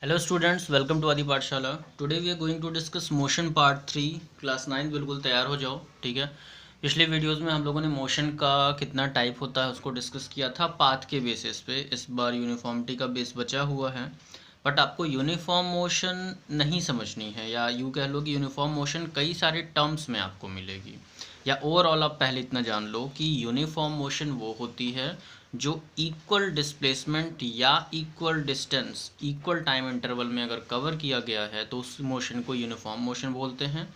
Hello students, welcome to Aadi Pathshala. Today we are going to discuss motion part 3। Class 9 बिल्कुल तैयार हो जाओ, ठीक है। पिछले वीडियोस में हम लोगों ने मोशन का कितना टाइप होता है उसको डिस्कस किया था पाथ के बेसिस पे। इस बार यूनिफॉर्मिटी का बेस बचा हुआ है, बट आपको यूनिफॉर्म मोशन नहीं समझनी है, या यूँ कह लो कि यूनिफॉर्म मोशन कई सारे टर्म्स में आपको मिलेगी। या ओवरऑल आप पहले इतना जान लो कि यूनिफॉर्म मोशन वो होती है जो इक्वल डिस्प्लेसमेंट या equal distance equal time interval में अगर कवर किया गया है तो उस मोशन को यूनिफॉर्म मोशन बोलते हैं।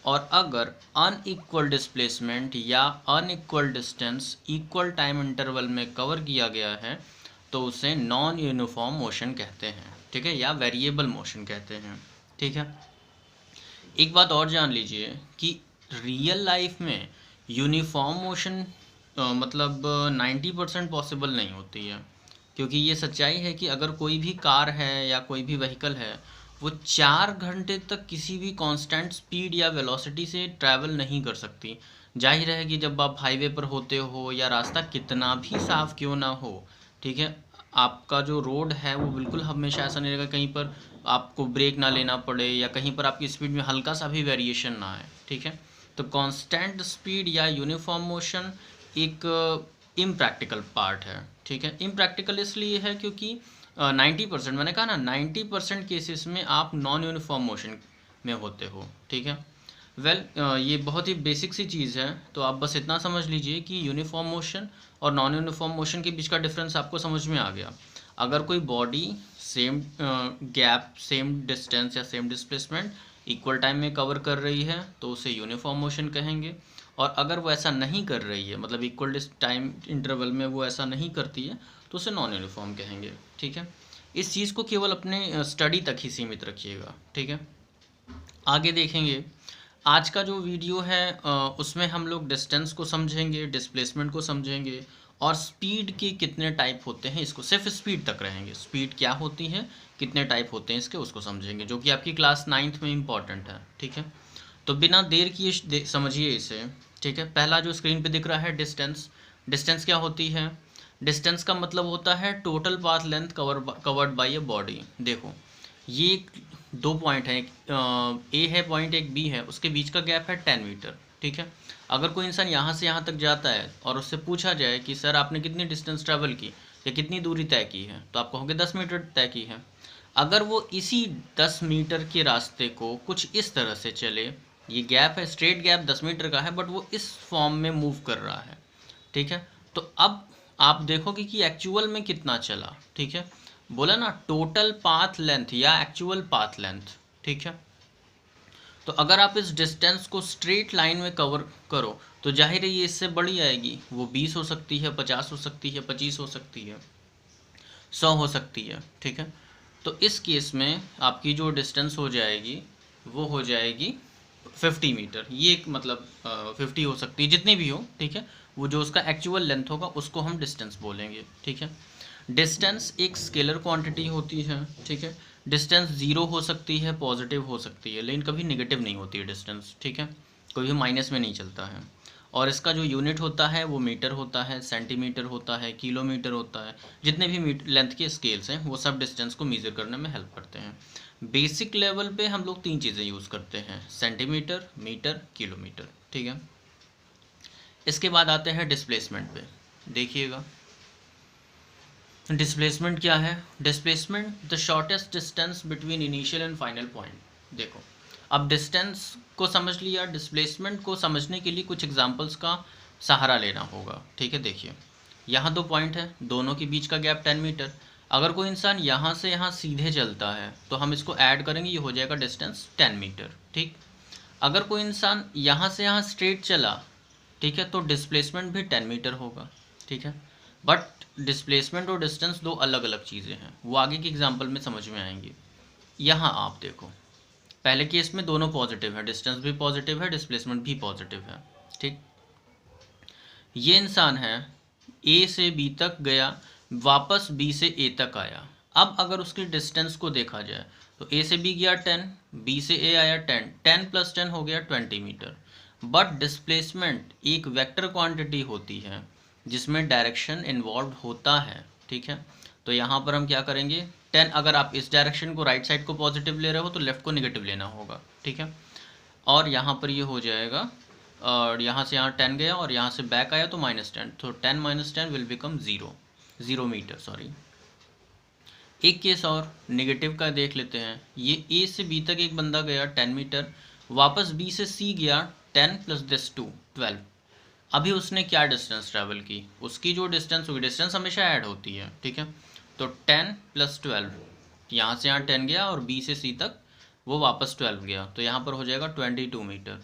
और अगर अनइक्वल डिस्प्लेसमेंट या unequal distance equal time interval में कवर किया गया है तो उसे नॉन यूनिफॉर्म मोशन कहते हैं, ठीक है, या वेरिएबल मोशन कहते हैं, ठीक है। एक बात और जान लीजिए कि रियल लाइफ में यूनिफॉर्म मोशन मतलब 90% पॉसिबल नहीं होती है, क्योंकि ये सच्चाई है कि अगर कोई भी कार है या कोई भी व्हीकल है वो 4 घंटे तक किसी भी कांस्टेंट स्पीड या वेलोसिटी से ट्रैवल नहीं कर सकती। जाहिर है कि जब आप हाईवे पर होते हो या रास्ता कितना भी साफ क्यों ना हो, ठीक है, आपका जो रोड है वो बिल्कुल हमेशा ऐसा नहीं रहेगा कहीं पर आपको ब्रेक ना लेना पड़े या कहीं पर आपकी स्पीड में हल्का सा भी वेरिएशन ना आए, ठीक है। तो कांस्टेंट स्पीड या यूनिफॉर्म मोशन एक इम्प्रैक्टिकल पार्ट है, ठीक है। इम्प्रैक्टिकल इसलिए है क्योंकि 90%, मैंने कहा ना, 90% केसेस में आप नॉन यूनिफॉर्म मोशन में होते हो, ठीक है। ये बहुत ही बेसिक सी चीज़ है, तो आप बस इतना समझ लीजिए कि यूनिफॉर्म मोशन और नॉन यूनिफॉर्म मोशन के बीच का डिफरेंस आपको समझ में आ गया। अगर कोई body same gap, same distance या सेम डिस्प्लेसमेंट इक्वल टाइम में कवर कर रही है तो उसे यूनिफॉर्म मोशन कहेंगे। और अगर वो ऐसा नहीं कर रही है, मतलब इक्वल टाइम इंटरवल में वो ऐसा नहीं करती है, तो उसे नॉन यूनिफॉर्म कहेंगे, ठीक है। इस चीज़ को केवल अपने स्टडी तक ही सीमित रखिएगा, ठीक है। आगे देखेंगे, आज का जो वीडियो है उसमें हम लोग डिस्टेंस को समझेंगे, डिस्प्लेसमेंट को समझेंगे, और स्पीड के कितने टाइप होते हैं इसको सिर्फ स्पीड तक रहेंगे। स्पीड क्या होती है, कितने टाइप होते हैं इसके, उसको समझेंगे, जो कि आपकी क्लास 9th में इम्पॉर्टेंट है, ठीक है। तो बिना देर किए समझिए इसे, ठीक है। पहला जो स्क्रीन पे दिख रहा है डिस्टेंस, डिस्टेंस क्या होती है? डिस्टेंस का मतलब होता है total path length covered by a body. देखो, ये दो पॉइंट हैं, एक ए है पॉइंट, एक बी है, उसके बीच का गैप है 10 मीटर, ठीक है। अगर कोई इंसान यहाँ से यहाँ तक जाता है और उससे पूछा जाए कि सर आपने कितनी डिस्टेंस ट्रैवल की या कितनी दूरी तय की है, तो आप कहोगे 10 मीटर तय की है। अगर वो इसी 10 मीटर के रास्ते को कुछ इस तरह से चले, ये गैप है, स्ट्रेट गैप 10 मीटर का है, बट वो इस फॉर्म में मूव कर रहा है, ठीक है। तो अब आप देखोगे कि एक्चुअल में कितना चला, ठीक है। बोला ना, टोटल पाथ लेंथ या एक्चुअल पाथ लेंथ, ठीक है। तो अगर आप इस डिस्टेंस को स्ट्रेट लाइन में कवर करो तो जाहिर है ये इससे बड़ी आएगी, वो 20 हो सकती है, 50 हो सकती है, 25 हो सकती है, 100 हो सकती है, ठीक है। तो इस केस में आपकी जो डिस्टेंस हो जाएगी वो हो जाएगी 50 मीटर। ये एक मतलब 50 हो सकती है, जितनी भी हो, ठीक है। वो जो उसका एक्चुअल लेंथ होगा उसको हम डिस्टेंस बोलेंगे, ठीक है। डिस्टेंस एक स्केलर क्वांटिटी होती है, ठीक है। डिस्टेंस ज़ीरो हो सकती है, पॉजिटिव हो सकती है, लेकिन कभी नेगेटिव नहीं होती है डिस्टेंस, ठीक है। कोई भी माइनस में नहीं चलता है। और इसका जो यूनिट होता है वो मीटर होता है, सेंटीमीटर होता है, किलोमीटर होता है। जितने भी लेंथ के स्केल्स हैं वो सब डिस्टेंस को मेज़र करने में हेल्प करते हैं। बेसिक लेवल पे हम लोग 3 चीज़ें यूज़ करते हैं, सेंटीमीटर, मीटर, किलोमीटर, ठीक है। इसके बाद आते हैं डिस्प्लेसमेंट पे। देखिएगा, डिस्प्लेसमेंट क्या है? Displacement the shortest distance between initial and final point. देखो, अब डिस्टेंस को समझ लिया, डिस्प्लेसमेंट को समझने के लिए कुछ एग्जांपल्स का सहारा लेना होगा, ठीक है। देखिए, यहाँ 2 पॉइंट है, दोनों के बीच का गैप 10 मीटर। अगर कोई इंसान यहाँ से यहाँ सीधे चलता है तो हम इसको ऐड करेंगे, ये हो जाएगा डिस्टेंस 10 मीटर, ठीक। अगर कोई इंसान यहाँ से यहाँ स्ट्रेट चला, ठीक है, तो डिस्प्लेसमेंट भी 10 मीटर होगा, ठीक है। बट डिस्प्लेसमेंट और डिस्टेंस दो अलग अलग चीज़ें हैं, वो आगे की एग्जांपल में समझ में आएंगी। यहाँ आप देखो, पहले केस में दोनों पॉजिटिव है, डिस्टेंस भी पॉजिटिव है, डिस्प्लेसमेंट भी पॉजिटिव है, ठीक। ये इंसान है, ए से बी तक गया, वापस बी से ए तक आया। अब अगर उसकी डिस्टेंस को देखा जाए तो ए से बी गया 10, बी से ए आया 10, 10 + 10 हो गया 20 मीटर। बट डिस्प्लेसमेंट एक वेक्टर क्वांटिटी होती है जिसमें डायरेक्शन इन्वॉल्व होता है, ठीक है। तो यहाँ पर हम क्या करेंगे, 10, अगर आप इस डायरेक्शन को राइट साइड को पॉजिटिव ले रहे हो तो लेफ़्ट को नेगेटिव लेना होगा, ठीक है। और यहाँ पर ये हो जाएगा, और यहाँ से यहाँ 10 गया और यहाँ से बैक आया तो -10, तो 10 - 10 विल बिकम 0 मीटर, सॉरी। एक केस और नेगेटिव का देख लेते हैं। ये ए से बी तक एक बंदा गया 10 मीटर, वापस बी से सी गया 10 + दिस 2 12। अभी उसने क्या डिस्टेंस ट्रैवल की, उसकी जो डिस्टेंस होगी, डिस्टेंस हमेशा ऐड होती है, ठीक है। तो 10 + 12, यहाँ से यहाँ 10 गया और बी से सी तक वो वापस 12 गया, तो यहाँ पर हो जाएगा 22 मीटर।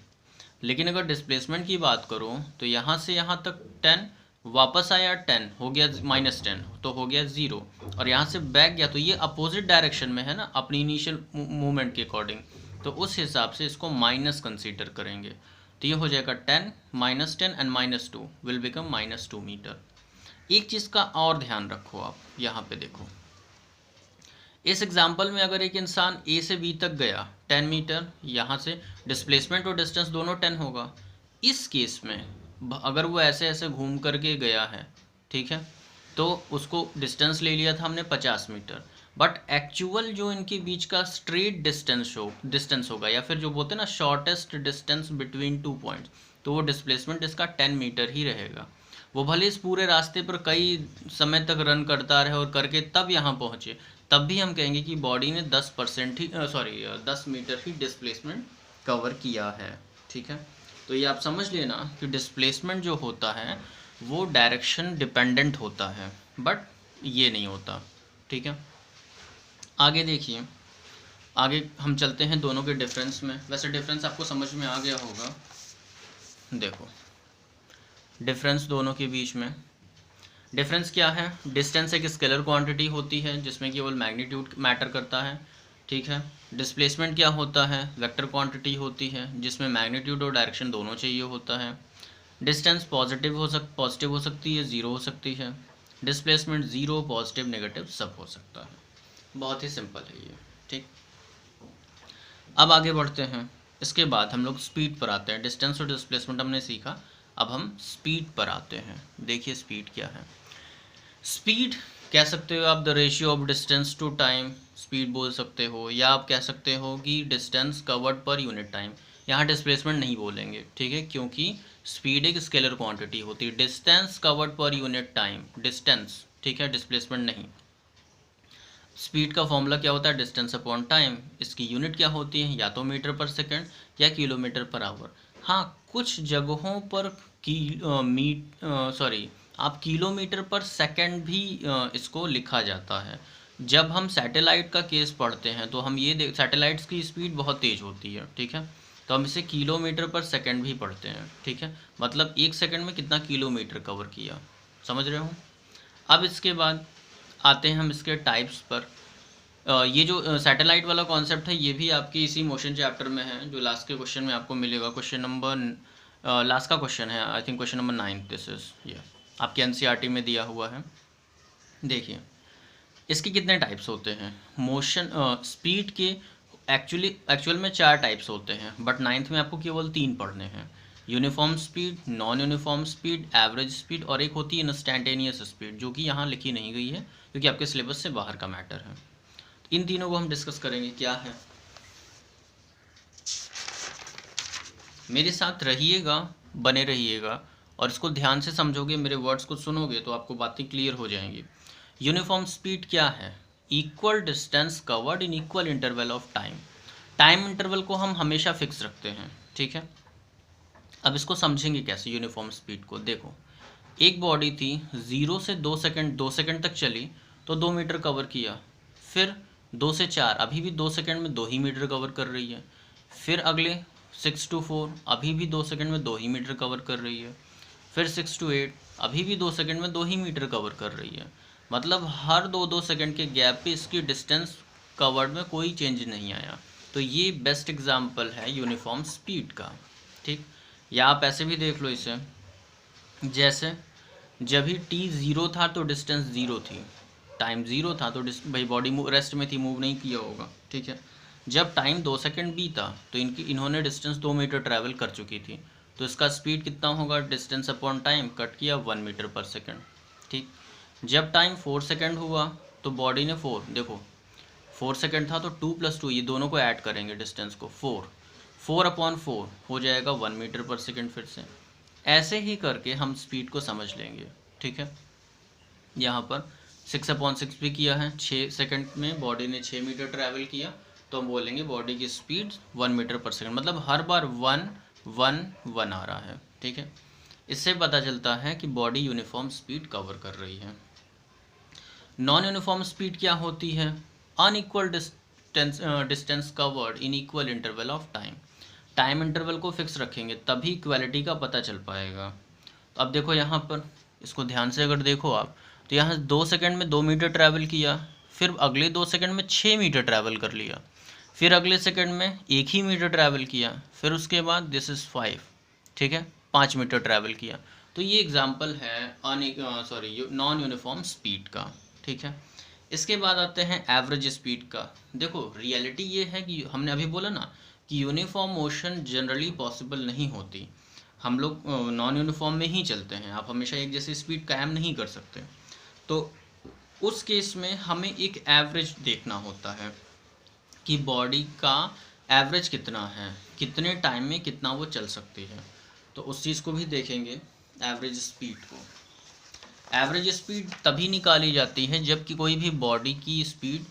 लेकिन अगर डिस्प्लेसमेंट की बात करूँ तो यहाँ से यहाँ तक 10, वापस आया 10, हो गया -10, तो हो गया 0, और यहाँ से बैक गया तो ये अपोजिट डायरेक्शन में है ना अपनी इनिशियल मूवमेंट के अकॉर्डिंग, तो उस हिसाब से इसको माइनस कंसीडर करेंगे। तो ये हो जाएगा 10 - 10 एंड -2 विल बिकम -2 मीटर। एक चीज़ का और ध्यान रखो, आप यहाँ पे देखो, इस एग्जाम्पल में अगर एक इंसान ए से बी तक गया 10 मीटर, यहाँ से डिस्प्लेसमेंट और डिस्टेंस दोनों 10 होगा। इस केस में अगर वो ऐसे ऐसे घूम करके गया है, ठीक है, तो उसको डिस्टेंस ले लिया था हमने 50 मीटर, बट एक्चुअल जो इनके बीच का स्ट्रेट डिस्टेंस होगा, या फिर जो बोलते हैं ना शॉर्टेस्ट डिस्टेंस बिटवीन 2 पॉइंट्स, तो वो डिस्प्लेसमेंट इसका 10 मीटर ही रहेगा। वो भले इस पूरे रास्ते पर कई समय तक रन करता रहे और करके तब यहाँ पहुँचे, तब भी हम कहेंगे कि बॉडी ने 10% ही 10 मीटर ही डिस्प्लेसमेंट कवर किया है, ठीक है। तो ये आप समझ लेना कि डिस्प्लेसमेंट जो होता है वो डायरेक्शन डिपेंडेंट होता है, बट ये नहीं होता, ठीक है। आगे देखिए, आगे हम चलते हैं दोनों के डिफरेंस में। वैसे डिफरेंस आपको समझ में आ गया होगा। देखो डिफरेंस दोनों के बीच में, डिफरेंस क्या है, डिस्टेंस एक स्केलर क्वांटिटी होती है जिसमें केवल मैग्नीट्यूड मैटर करता है, ठीक है। डिस्प्लेसमेंट क्या होता है, वेक्टर क्वांटिटी होती है जिसमें मैग्नीट्यूड और डायरेक्शन दोनों चाहिए होता है। डिस्टेंस पॉजिटिव हो सकती है, 0 हो सकती है। डिस्प्लेसमेंट 0, पॉजिटिव, नेगेटिव सब हो सकता है। बहुत ही सिंपल है ये, ठीक। अब आगे बढ़ते हैं, इसके बाद हम लोग स्पीड पर आते हैं। डिस्टेंस और डिस्प्लेसमेंट हमने सीखा, अब हम स्पीड पर आते हैं। देखिए स्पीड क्या है। स्पीड कह सकते हो आप the ratio of distance to time, speed बोल सकते हो, या आप कह सकते हो कि distance covered per unit time. यहाँ डिस्प्लेसमेंट नहीं बोलेंगे, ठीक है, क्योंकि स्पीड एक स्केलर क्वांटिटी होती है। Distance covered per unit time, distance, ठीक है, डिस्प्लेसमेंट नहीं। स्पीड का फॉर्मूला क्या होता है, डिस्टेंस अपॉन टाइम। इसकी यूनिट क्या होती है, या तो मीटर पर सेकेंड या किलोमीटर पर आवर। हाँ, कुछ जगहों पर आप किलोमीटर पर सेकंड भी इसको लिखा जाता है। जब हम सैटेलाइट का केस पढ़ते हैं तो हम ये सैटेलाइट्स की स्पीड बहुत तेज़ होती है, ठीक है, तो हम इसे किलोमीटर पर सेकंड भी पढ़ते हैं, ठीक है, मतलब 1 सेकंड में कितना किलोमीटर कवर किया, समझ रहे हो। अब इसके बाद आते हैं हम इसके टाइप्स पर। ये जो सैटेलाइट वाला कॉन्सेप्ट है ये भी आपके इसी मोशन चैप्टर में है, जो लास्ट के क्वेश्चन में आपको मिलेगा। क्वेश्चन नंबर लास्ट का क्वेश्चन है, I think question number 9, this is ये आपके एनसीईआरटी में दिया हुआ है। देखिए इसके कितने टाइप्स होते हैं मोशन स्पीड के, एक्चुअल में 4 टाइप्स होते हैं, बट 9th में आपको केवल 3 पढ़ने हैं। Uniform speed, non uniform speed, average speed, और एक होती है इंस्टैंटेनियस स्पीड, जो कि यहाँ लिखी नहीं गई है क्योंकि आपके सिलेबस से बाहर का मैटर है। इन तीनों को हम डिस्कस करेंगे क्या है। मेरे साथ रहिएगा, बने रहिएगा, और इसको ध्यान से समझोगे, मेरे वर्ड्स को सुनोगे तो आपको बातें क्लियर हो जाएंगी। यूनिफॉर्म स्पीड क्या है, equal distance covered in equal interval of time. Time interval को हम हमेशा फिक्स रखते हैं, ठीक है। अब इसको समझेंगे कैसे यूनिफॉर्म स्पीड को। देखो एक बॉडी थी 0 से 2 सेकंड तक चली तो 2 मीटर कवर किया, फिर 2 से 4 अभी भी 2 सेकंड में 2 ही मीटर कवर कर रही है, फिर अगले 6 to 4 अभी भी 2 सेकंड में 2 ही मीटर कवर कर रही है, फिर 6 to 8 अभी भी 2 सेकंड में 2 ही मीटर कवर कर रही है। मतलब हर 2-2 सेकंड के गैप पे इसकी डिस्टेंस कवर्ड में कोई चेंज नहीं आया। तो ये बेस्ट एग्जांपल है यूनिफॉर्म स्पीड का, ठीक। या आप ऐसे भी देख लो इसे, जैसे जब ही t 0 था तो डिस्टेंस 0 थी, टाइम 0 था तो भाई बॉडी रेस्ट में थी, मूव नहीं किया होगा, ठीक है। जब टाइम 2 सेकंड बीता तो इन्होंने डिस्टेंस 2 मीटर ट्रैवल कर चुकी थी, तो इसका स्पीड कितना होगा, डिस्टेंस अपॉन टाइम कट किया 1 मीटर पर सेकंड, ठीक। जब टाइम 4 सेकंड हुआ तो बॉडी ने 4, देखो 4 सेकेंड था तो 2 + 2 ये दोनों को ऐड करेंगे डिस्टेंस को, 4/4 हो जाएगा 1 मीटर पर सेकेंड। फिर से ऐसे ही करके हम स्पीड को समझ लेंगे, ठीक है। यहाँ पर 6/6 भी किया है, 6 सेकेंड में बॉडी ने 6 मीटर ट्रैवल किया, तो हम बोलेंगे बॉडी की स्पीड 1 मीटर पर सेकेंड, मतलब हर बार 1 1 1 आ रहा है, ठीक है। इससे पता चलता है कि बॉडी यूनिफॉर्म स्पीड कवर कर रही है। नॉन यूनिफॉर्म स्पीड क्या होती है? Unequal distance covered in equal interval of time. Time interval को फिक्स रखेंगे तभी इक्वालिटी का पता चल पाएगा। तो अब देखो यहाँ पर, इसको ध्यान से अगर देखो आप, तो यहाँ 2 सेकंड में 2 मीटर ट्रैवल किया, फिर अगले 2 सेकंड में 6 मीटर ट्रैवल कर लिया, फिर अगले सेकंड में 1 ही मीटर ट्रैवल किया, फिर उसके बाद दिस इज़ 5, ठीक है, 5 मीटर ट्रैवल किया। तो ये एग्जाम्पल है नॉन यूनिफॉर्म स्पीड का, ठीक है। इसके बाद आते हैं एवरेज स्पीड का। देखो रियलिटी ये है कि हमने अभी बोला ना कि यूनिफॉर्म मोशन जनरली पॉसिबल नहीं होती, हम लोग नॉन यूनिफॉर्म में ही चलते हैं, आप हमेशा एक जैसी स्पीड कायम नहीं कर सकते। तो उस केस में हमें एक एवरेज देखना होता है कि बॉडी का एवरेज कितना है, कितने टाइम में कितना वो चल सकती है। तो उस चीज़ को भी देखेंगे, एवरेज स्पीड को। एवरेज स्पीड तभी निकाली जाती है जबकि कोई भी बॉडी की स्पीड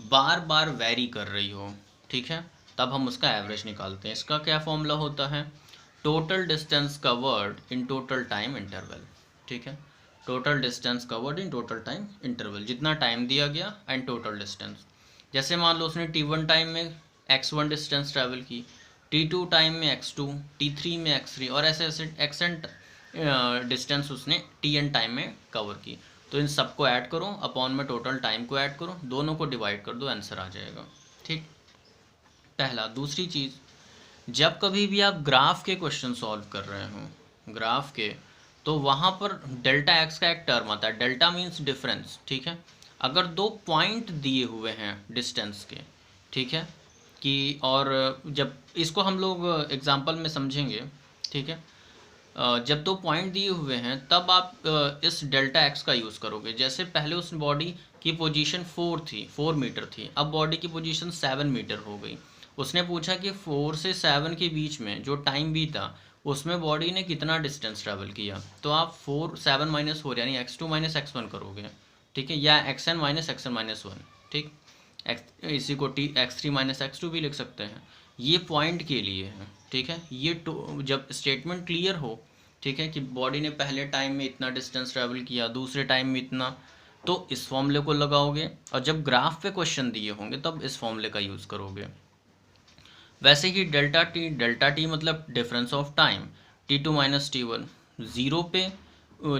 बार बार वैरी कर रही हो, ठीक है, तब हम उसका एवरेज निकालते हैं। इसका क्या फॉर्मूला होता है? Total distance covered in total time interval, ठीक है, total distance covered in total time interval, जितना टाइम दिया गया एंड टोटल डिस्टेंस। जैसे मान लो उसने t1 टाइम में x1 डिस्टेंस ट्रैवल की, t2 टाइम में x2, t3 में x3 और ऐसे ऐसे एक्सेंट डिस्टेंस उसने tn टाइम में कवर की। तो इन सबको ऐड करो, अपॉन में टोटल टाइम को ऐड करो, दोनों को डिवाइड कर दो, आंसर आ जाएगा, ठीक। पहला। दूसरी चीज़, जब कभी भी आप ग्राफ के क्वेश्चन सॉल्व कर रहे हो, ग्राफ के, तो वहाँ पर डेल्टा एक्स का एक टर्म आता है, डेल्टा मीन्स डिफरेंस, ठीक है। अगर 2 पॉइंट दिए हुए हैं डिस्टेंस के, ठीक है, कि और जब इसको हम लोग एग्जांपल में समझेंगे, ठीक है, जब 2 पॉइंट दिए हुए हैं तब आप इस डेल्टा एक्स का यूज़ करोगे। जैसे पहले उस बॉडी की पोजीशन 4 मीटर थी, अब बॉडी की पोजीशन 7 मीटर हो गई। उसने पूछा कि 4 से 7 के बीच में जो टाइम बीता उसमें बॉडी ने कितना डिस्टेंस ट्रैवल किया। तो आप 7 - 4 यानी x2 - x1 करोगे, ठीक है, या xn - xn - 1, ठीक। इसी को x3 - x2 भी लिख सकते हैं। ये पॉइंट के लिए है, ठीक है। ये जब स्टेटमेंट क्लियर हो, ठीक है, कि बॉडी ने पहले टाइम में इतना डिस्टेंस ट्रैवल किया, दूसरे टाइम में इतना, तो इस फॉर्मूले को लगाओगे, और जब ग्राफ पे क्वेश्चन दिए होंगे तब इस फॉर्मूले का यूज़ करोगे। वैसे ही डेल्टा टी मतलब difference of time, t2 - t1 zero पे,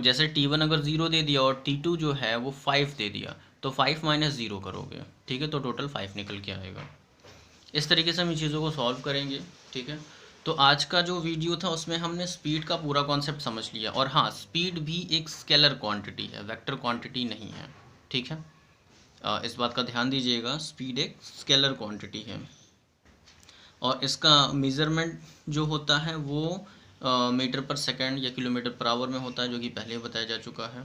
जैसे t1 अगर 0 दे दिया और t2 जो है वो 5 दे दिया, तो 5 - 0 करोगे, ठीक है, तो टोटल 5 निकल के आएगा। इस तरीके से हम इन चीज़ों को सॉल्व करेंगे, ठीक है। तो आज का जो वीडियो था उसमें हमने स्पीड का पूरा कॉन्सेप्ट समझ लिया। और हाँ, स्पीड भी एक स्केलर क्वांटिटी है, वेक्टर क्वांटिटी नहीं है, ठीक है। इस बात का ध्यान दीजिएगा, स्पीड एक स्केलर क्वांटिटी है और इसका मेज़रमेंट जो होता है वो मीटर पर सेकंड या किलोमीटर पर आवर में होता है, जो कि पहले बताया जा चुका है।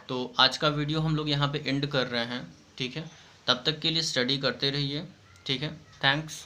तो आज का वीडियो हम लोग यहाँ पे एंड कर रहे हैं, ठीक है। तब तक के लिए स्टडी करते रहिए, ठीक है। थैंक्स।